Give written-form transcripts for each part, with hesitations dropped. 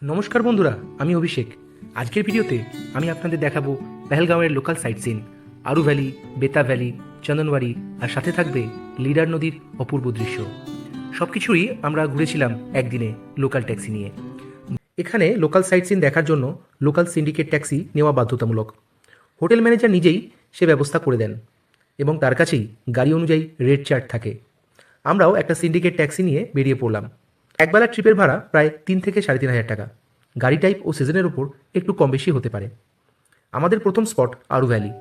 নমস্কার বন্ধুরা, আমি অভিষেক। আজকের ভিডিওতে আমি আপনাদের দেখাবো পেহেলগাঁওয়ের লোকাল সাইট সিন, আরু ভ্যালি, বেতা ভ্যালি, চন্দনবাড়ি, আর সাথে থাকবে লিডার নদীর অপূর্ব দৃশ্য। সব কিছুই আমরা ঘুরেছিলাম একদিনে লোকাল ট্যাক্সি নিয়ে। এখানে লোকাল সাইট সিন দেখার জন্য লোকাল সিন্ডিকেট ট্যাক্সি নেওয়া বাধ্যতামূলক। হোটেল ম্যানেজার নিজেই সে ব্যবস্থা করে দেন এবং তার কাছেই গাড়ি অনুযায়ী রেট চার্ট থাকে। আমরাও একটা সিন্ডিকেট ট্যাক্সি নিয়ে বেরিয়ে পড়লাম। একবেলা ট্রিপের ভাড়া প্রায় 3 থেকে 3,500 টাকা। গাড়ি টাইপ ও সিজনের উপর একটু কম বেশি হতে পারে। আমাদের প্রথম স্পট আরু ভ্যালি।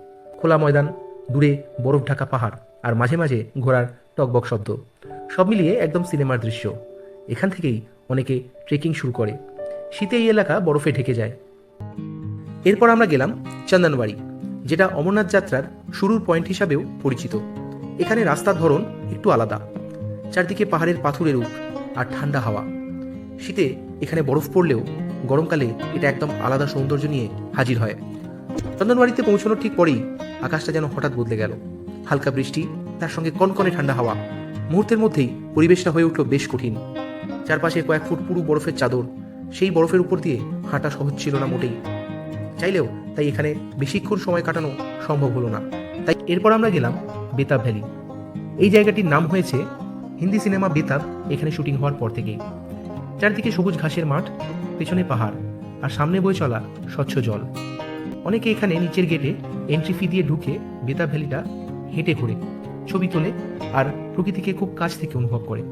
খোলা ময়দান, দূরে বরফ ঢাকা পাহাড়, আর মাঝে মাঝে ঘোড়ার টকবক শব্দ, সব মিলিয়ে একদম সিনেমার দৃশ্য। এখান থেকেই অনেকে ট্রেকিং শুরু করে। শীতে এই এলাকা বরফে ঢেকে যায়। এরপর আমরা গেলাম চন্দনবাড়ি, যেটা অমরনাথ যাত্রার শুরুর পয়েন্ট হিসাবেও পরিচিত। এখানে রাস্তার ধরন একটু আলাদা, চারদিকে পাহাড়ের পাথুরের রূপ আর ঠান্ডা হাওয়া। শীতে এখানে বরফ পড়লেও গরমকালে এটা একদম আলাদা সৌন্দর্য নিয়ে হাজির হয়। চন্দনবাড়িতে পৌঁছানোর ঠিক পরেই আকাশটা যেন হঠাৎ বদলে গেল। হালকা বৃষ্টি, তার সঙ্গে কনকনে ঠান্ডা হাওয়া। মুহূর্তের মধ্যেই পরিবেশটা হয়ে উঠল বেশ কঠিন। চারপাশে কয়েক ফুট পুরু বরফের চাদর। সেই বরফের উপর দিয়ে হাঁটা সহজ ছিল না মোটেই। চাইলেও তাই এখানে বেশিক্ষণ সময় কাটানো সম্ভব হলো না। তাই এরপর আমরা গেলাম বেতাব ভ্যালি। এই জায়গাটির নাম হয়েছে হিন্দি সিনেমা বেতাব এখানে শুটিং হওয়ার পর থেকেই। চারদিকে সবুজ ঘাসের মাঠ, পেছনে পাহাড়, আর সামনে বয়ে চলা স্বচ্ছ জল। অনেকে এখানে নিচের গেটে এন্ট্রি ফি দিয়ে ঢুকে বেতাব ভ্যালিটা হেঁটে ঘোরে, ছবি তোলে আর প্রকৃতিকে খুব কাছ থেকে অনুভব করে।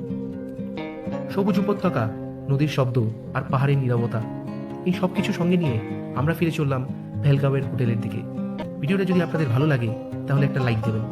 সবুজ উপত্যকা, নদীর শব্দ আর পাহাড়ের নীরবতা, এই সব কিছু সঙ্গে নিয়ে আমরা ফিরে চললাম পেহেলগাঁওয়ের হোটেলের দিকে। ভিডিওটা যদি আপনাদের ভালো লাগে তাহলে একটা লাইক দেবেন।